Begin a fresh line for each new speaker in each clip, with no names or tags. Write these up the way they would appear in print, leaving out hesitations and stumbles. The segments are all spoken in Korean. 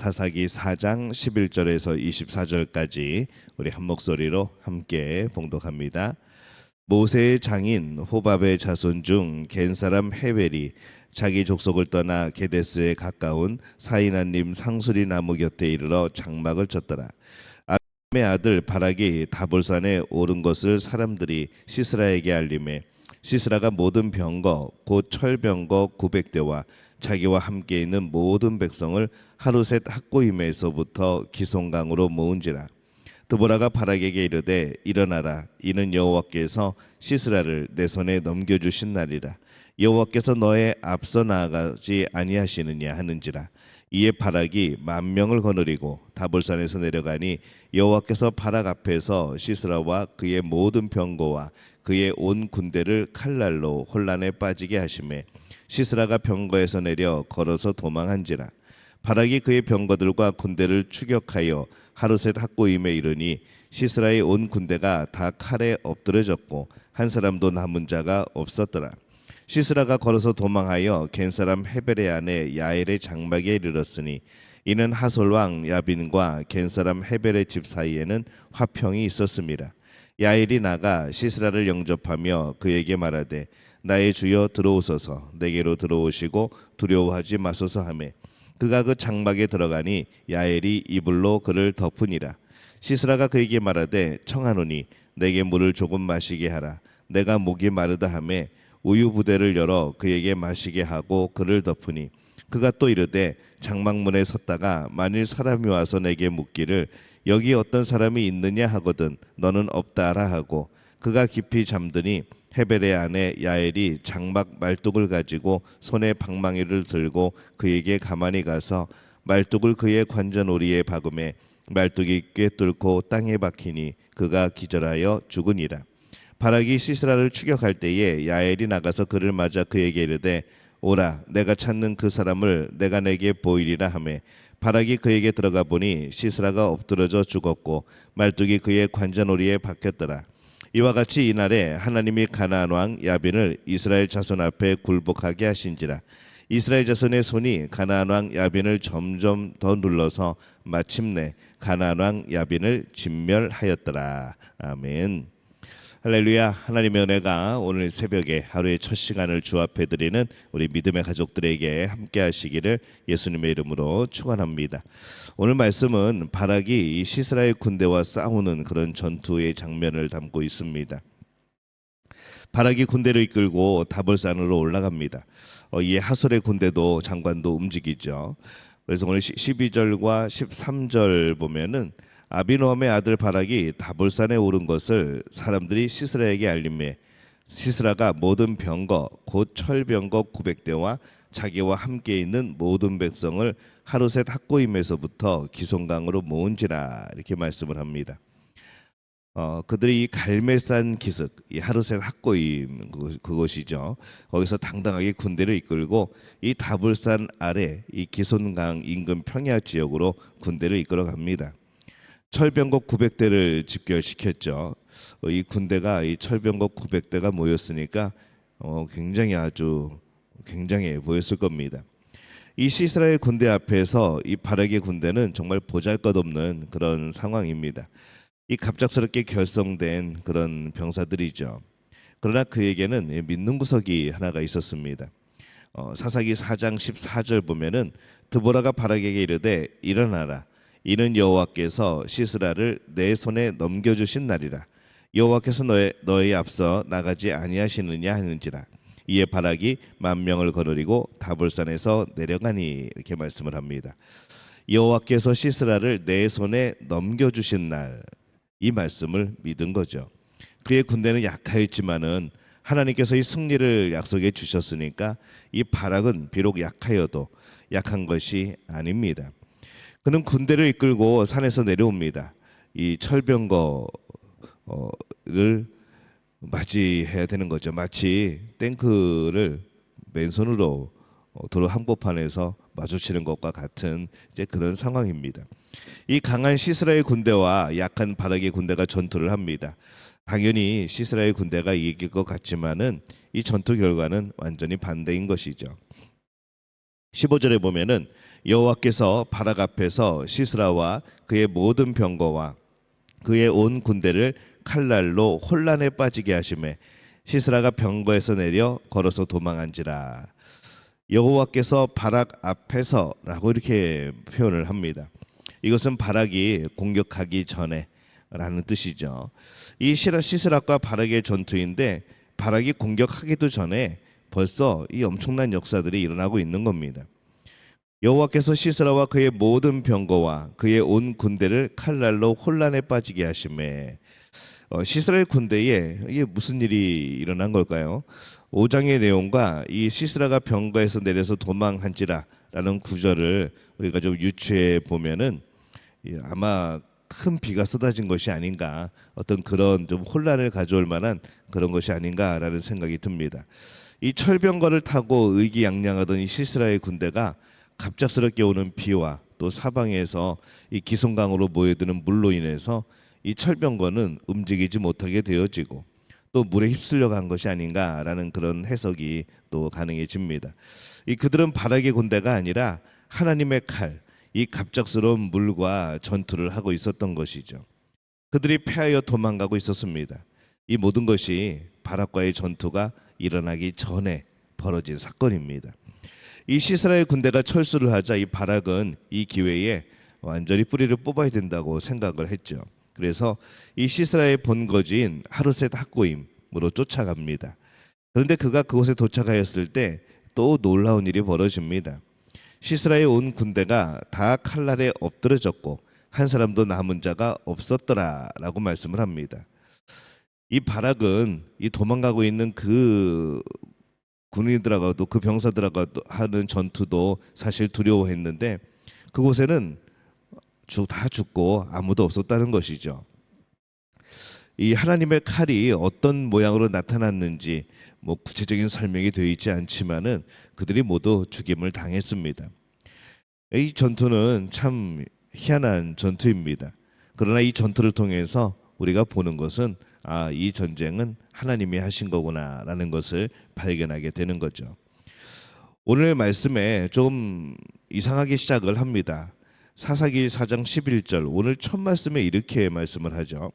사사기 4장 11절에서 24절까지 우리 한 목소리로 함께 봉독합니다. 모세의 장인 호밥의 자손 중 겐 사람 헤벨이 자기 족속을 떠나 게데스에 가까운 사이나님 상수리 나무 곁에 이르러 장막을 쳤더라. 아비의 아들 바락이 다볼산에 오른 것을 사람들이 시스라에게 알림해 시스라가 모든 병거 곧 철병거 900대와 자기와 함께 있는 모든 백성을 하루셋 학고임에서부터 기송강으로 모은지라. 드보라가 바락에게 이르되 일어나라, 이는 여호와께서 시스라를 내 손에 넘겨주신 날이라. 여호와께서 너의 앞서 나아가지 아니하시느냐 하는지라. 이에 바락이 10,000명을 거느리고 다볼산에서 내려가니 여호와께서 바락 앞에서 시스라와 그의 모든 병거와 그의 온 군대를 칼날로 혼란에 빠지게 하시매 시스라가 병거에서 내려 걸어서 도망한지라. 바락이 그의 병거들과 군대를 추격하여 하루셋 학고임에 이르니 시스라의 온 군대가 다 칼에 엎드려졌고 한 사람도 남은 자가 없었더라. 시스라가 걸어서 도망하여 겐 사람 헤벨의 아내 야엘의 장막에 이르렀으니 이는 하솔 왕 야빈과 겐 사람 헤벨의 집 사이에는 화평이 있었습니다. 야엘이 나가 시스라를 영접하며 그에게 말하되 나의 주여 들어오소서, 내게로 들어오시고 두려워하지 마소서 하매 그가 그 장막에 들어가니 야엘이 이불로 그를 덮으니라. 시스라가 그에게 말하되 청하노니 내게 물을 조금 마시게 하라. 내가 목이 마르다 하매 우유 부대를 열어 그에게 마시게 하고 그를 덮으니 그가 또 이르되 장막문에 섰다가 만일 사람이 와서 내게 묻기를 여기 어떤 사람이 있느냐 하거든 너는 없다라 하고 그가 깊이 잠드니 헤벨의 아내 야엘이 장막 말뚝을 가지고 손에 방망이를 들고 그에게 가만히 가서 말뚝을 그의 관전오리에 박음에 말뚝이 꿰뚫고 땅에 박히니 그가 기절하여 죽으니라. 바락이 시스라를 추격할 때에 야엘이 나가서 그를 맞아 그에게 이르되 오라, 내가 찾는 그 사람을 내가 내게 보이리라 하매 바락이 그에게 들어가 보니 시스라가 엎드러져 죽었고 말뚝이 그의 관전오리에 박혔더라. 이와 같이 이날에 하나님이 가나안 왕 야빈을 이스라엘 자손 앞에 굴복하게 하신지라. 이스라엘 자손의 손이 가나안 왕 야빈을 점점 더 눌러서 마침내 가나안 왕 야빈을 진멸하였더라. 아멘. 할렐루야. 하나님의 은혜가 오늘 새벽에 하루의 첫 시간을 주 앞에 드리는 우리 믿음의 가족들에게 함께 하시기를 예수님의 이름으로 축원합니다. 오늘 말씀은 바락이 이 시스라의 군대와 싸우는 그런 전투의 장면을 담고 있습니다. 바락이 군대를 이끌고 다볼산으로 올라갑니다. 이에 하솔의 군대도 장관도 움직이죠. 그래서 오늘 12절과 13절 보면은 아비노함의 아들 바락이 다볼산에 오른 것을 사람들이 시스라에게 알림해 시스라가 모든 병거 곧 철병거 900대와 자기와 함께 있는 모든 백성을 하루셋 학고임에서부터 기송강으로 모은지라 이렇게 말씀을 합니다. 그들이 이 갈멜산 기슭, 이 하루셋 학고임 그곳이죠. 거기서 당당하게 군대를 이끌고 이 다볼산 아래 이 기손강 인근 평야 지역으로 군대를 이끌어 갑니다. 철병거 900대를 집결시켰죠. 이 군대가 이 철병거 900대가 모였으니까 굉장히 아주 굉장해 보였을 겁니다. 이 시스라의 군대 앞에서 이 바락의 군대는 정말 보잘것없는 그런 상황입니다. 이 갑작스럽게 결성된 그런 병사들이죠. 그러나 그에게는 믿는 구석이 하나가 있었습니다. 사사기 4장 14절 보면은 드보라가 바락에게 이르되 일어나라, 이는 여호와께서 시스라를 내 손에 넘겨주신 날이라. 여호와께서 너의 앞서 나가지 아니하시느냐 하는지라. 이에 바락이 10,000명을 거느리고 다볼산에서 내려가니 이렇게 말씀을 합니다. 여호와께서 시스라를 내 손에 넘겨주신 날, 이 말씀을 믿은 거죠. 그의 군대는 약하였지만은 하나님께서 이 승리를 약속해 주셨으니까 이 바락은 비록 약하여도 약한 것이 아닙니다. 그는 군대를 이끌고 산에서 내려옵니다. 이 철병거를 맞이해야 되는 거죠. 마치 탱크를 맨손으로 도로 한복판에서 마주치는 것과 같은 이제 그런 상황입니다. 이 강한 시스라의 군대와 약한 바락의 군대가 전투를 합니다. 당연히 시스라의 군대가 이길 것 같지만은 이 전투 결과는 완전히 반대인 것이죠. 15절에 보면은 여호와께서 바락 앞에서 시스라와 그의 모든 병거와 그의 온 군대를 칼날로 혼란에 빠지게 하심에 시스라가 병거에서 내려 걸어서 도망한지라. 여호와께서 바락 앞에서라고 이렇게 표현을 합니다. 이것은 바락이 공격하기 전에라는 뜻이죠. 이 시스락과 바락의 전투인데 바락이 공격하기도 전에 벌써 이 엄청난 역사들이 일어나고 있는 겁니다. 여호와께서 시스라와 그의 모든 병거와 그의 온 군대를 칼날로 혼란에 빠지게 하심에 시스라의 군대에 이게 무슨 일이 일어난 걸까요? 5장의 내용과 이 시스라가 병거에서 내려서 도망한지라라는 구절을 우리가 좀 유추해 보면은 아마 큰 비가 쏟아진 것이 아닌가, 어떤 그런 좀 혼란을 가져올 만한 그런 것이 아닌가라는 생각이 듭니다. 이 철병거를 타고 의기양양하던 이 시스라의 군대가 갑작스럽게 오는 비와 또 사방에서 이 기손강으로 모여드는 물로 인해서 이 철병거는 움직이지 못하게 되어지고 또 물에 휩쓸려 간 것이 아닌가라는 그런 해석이 또 가능해집니다. 이 그들은 바락의 군대가 아니라 하나님의 칼, 이 갑작스러운 물과 전투를 하고 있었던 것이죠. 그들이 패하여 도망가고 있었습니다. 이 모든 것이 바락과의 전투가 일어나기 전에 벌어진 사건입니다. 이 시스라의 군대가 철수를 하자 이 바락은 이 기회에 완전히 뿌리를 뽑아야 된다고 생각을 했죠. 그래서 이 시스라의 본거지인 하르셋 학고임으로 쫓아갑니다. 그런데 그가 그곳에 도착하였을 때 또 놀라운 일이 벌어집니다. 시스라의 온 군대가 다 칼날에 엎드려졌고 한 사람도 남은 자가 없었더라라고 말씀을 합니다. 이 바락은 이 도망가고 있는 그 군인들하고도 그 병사들하고도 하는 전투도 사실 두려워했는데 그곳에는 다 죽고 아무도 없었다는 것이죠. 이 하나님의 칼이 어떤 모양으로 나타났는지 뭐 구체적인 설명이 되어 있지 않지만은 그들이 모두 죽임을 당했습니다. 이 전투는 참 희한한 전투입니다. 그러나 이 전투를 통해서 우리가 보는 것은 이 전쟁은 하나님이 하신 거구나라는 것을 발견하게 되는 거죠. 오늘 말씀에 좀 이상하게 시작을 합니다. 사사기 4장 11절 오늘 첫 말씀에 이렇게 말씀을 하죠.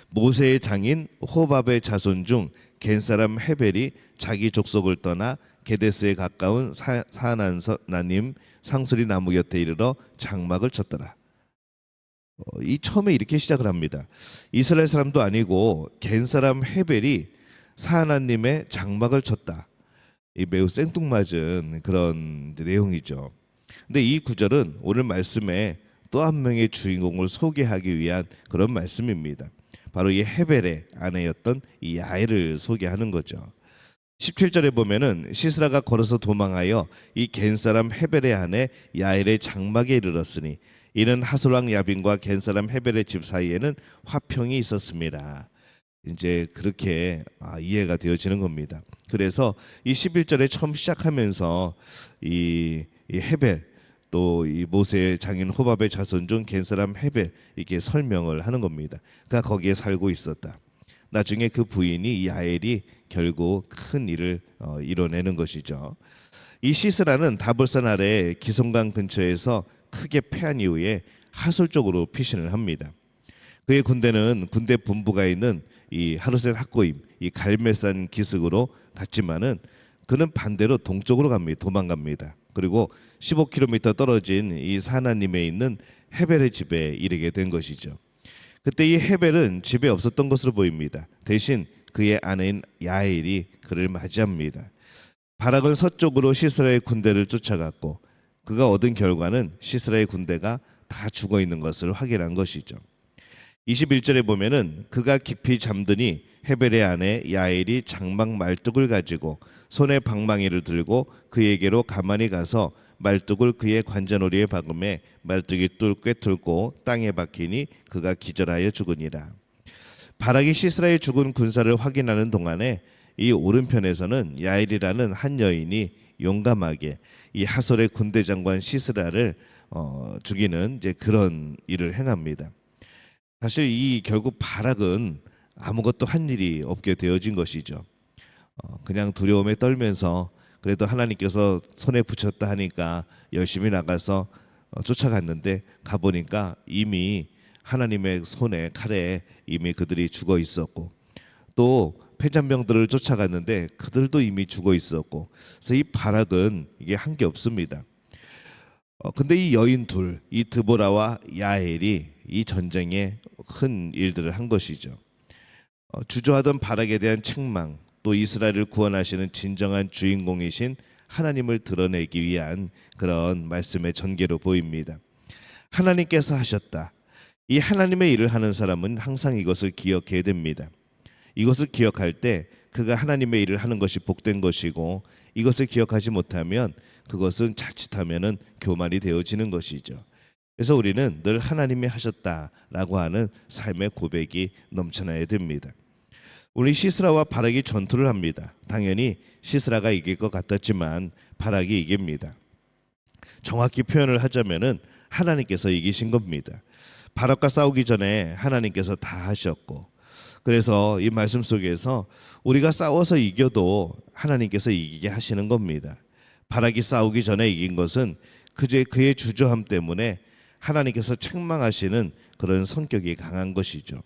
모세의 장인 호밥의 자손 중 겐사람 헤벨이 자기 족속을 떠나 게데스에 가까운 사나님 상수리 나무 곁에 이르러 장막을 쳤더라. 이 처음에 이렇게 시작을 합니다. 이스라엘 사람도 아니고 겐사람 헤벨이 사하나님의 장막을 쳤다. 이 매우 생뚱맞은 그런 내용이죠. 근데 이 구절은 오늘 말씀에 또 한 명의 주인공을 소개하기 위한 그런 말씀입니다. 바로 이 헤벨의 아내였던 이 야엘을 소개하는 거죠. 17절에 보면은 시스라가 걸어서 도망하여 이 겐사람 헤벨의 아내 야엘의 장막에 이르렀으니 이는 하솔왕 야빈과 겐사람 헤벨의 집 사이에는 화평이 있었습니다. 이제 그렇게 이해가 되어지는 겁니다. 그래서 이 11절에 처음 시작하면서 이 헤벨 또 이 모세의 장인 호밥의 자손 중 겐사람 헤벨 이렇게 설명을 하는 겁니다. 그가 거기에 살고 있었다. 나중에 그 부인이 야엘이 결국 큰 일을 이뤄내는 것이죠. 이 시스라는 다볼산 아래 기손강 근처에서 크게 패한 이후에 하솔 쪽으로 피신을 합니다. 그의 군대는 군대 본부가 있는 이 하르셋 학고임 이 갈멜산 기슭으로 갔지만은 그는 반대로 동쪽으로 갑니다. 도망갑니다. 그리고 15km 떨어진 이 사나님에 있는 헤벨의 집에 이르게 된 것이죠. 그때 이 헤벨은 집에 없었던 것으로 보입니다. 대신 그의 아내인 야엘이 그를 맞이합니다. 바락은 서쪽으로 시스라의 군대를 쫓아갔고 그가 얻은 결과는 시스라의 군대가 다 죽어 있는 것을 확인한 것이죠. 21절에 보면은 그가 깊이 잠드니 헤벨의 아내 야엘이 장막 말뚝을 가지고 손에 방망이를 들고 그에게로 가만히 가서 말뚝을 그의 관자놀이에 박음에 말뚝이 꿰뚫고 땅에 박히니 그가 기절하여 죽으니라. 바락이 시스라의 죽은 군사를 확인하는 동안에 이 오른편에서는 야엘이라는 한 여인이 용감하게 이 하솔의 군대 장관 시스라를 죽이는 이제 그런 일을 행합니다. 사실 이 결국 바락은 아무것도 한 일이 없게 되어진 것이죠. 그냥 두려움에 떨면서 그래도 하나님께서 손에 붙였다 하니까 열심히 나가서 쫓아갔는데 가보니까 이미 하나님의 손에 칼에 이미 그들이 죽어 있었고, 또 패잔병들을 쫓아갔는데 그들도 이미 죽어 있었고, 그래서 이 바락은 이게 한 게 없습니다. 근데 이 여인 둘, 이 드보라와 야엘이 이 전쟁에 큰 일들을 한 것이죠. 주저하던 바락에 대한 책망, 또 이스라엘을 구원하시는 진정한 주인공이신 하나님을 드러내기 위한 그런 말씀의 전개로 보입니다. 하나님께서 하셨다. 이 하나님의 일을 하는 사람은 항상 이것을 기억해야 됩니다. 이것을 기억할 때 그가 하나님의 일을 하는 것이 복된 것이고, 이것을 기억하지 못하면 그것은 자칫하면은 교만이 되어지는 것이죠. 그래서 우리는 늘 하나님이 하셨다라고 하는 삶의 고백이 넘쳐나야 됩니다. 우리 시스라와 바락이 전투를 합니다. 당연히 시스라가 이길 것 같았지만 바락이 이깁니다. 정확히 표현을 하자면은 하나님께서 이기신 겁니다. 바락과 싸우기 전에 하나님께서 다 하셨고, 그래서 이 말씀 속에서 우리가 싸워서 이겨도 하나님께서 이기게 하시는 겁니다. 바락이 싸우기 전에 이긴 것은 그의 주저함 때문에 하나님께서 책망하시는 그런 성격이 강한 것이죠.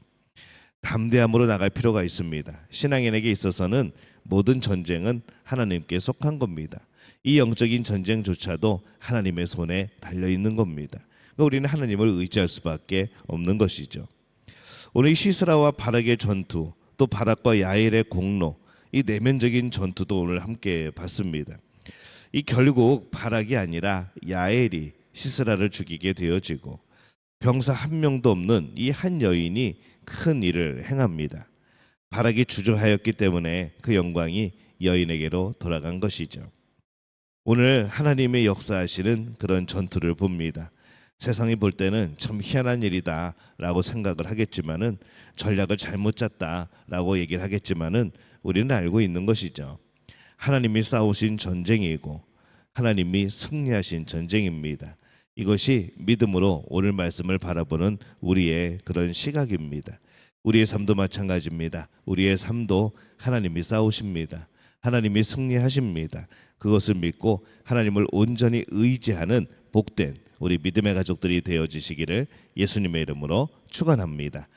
담대함으로 나갈 필요가 있습니다. 신앙인에게 있어서는 모든 전쟁은 하나님께 속한 겁니다. 이 영적인 전쟁조차도 하나님의 손에 달려 있는 겁니다. 그러니까 우리는 하나님을 의지할 수밖에 없는 것이죠. 오늘 시스라와 바락의 전투, 또 바락과 야엘의 공로, 이 내면적인 전투도 오늘 함께 봤습니다. 이 결국 바락이 아니라 야엘이 시스라를 죽이게 되어지고, 병사 한 명도 없는 이 한 여인이 큰 일을 행합니다. 바락이 주저하였기 때문에 그 영광이 여인에게로 돌아간 것이죠. 오늘 하나님의 역사하시는 그런 전투를 봅니다. 세상이 볼 때는 참 희한한 일이다 라고 생각을 하겠지만은, 전략을 잘못 짰다 라고 얘기를 하겠지만은, 우리는 알고 있는 것이죠. 하나님이 싸우신 전쟁이고 하나님이 승리하신 전쟁입니다. 이것이 믿음으로 오늘 말씀을 바라보는 우리의 그런 시각입니다. 우리의 삶도 마찬가지입니다. 우리의 삶도 하나님이 싸우십니다. 하나님이 승리하십니다. 그것을 믿고 하나님을 온전히 의지하는 복된 우리 믿음의 가족들이 되어지시기를 예수님의 이름으로 축원합니다.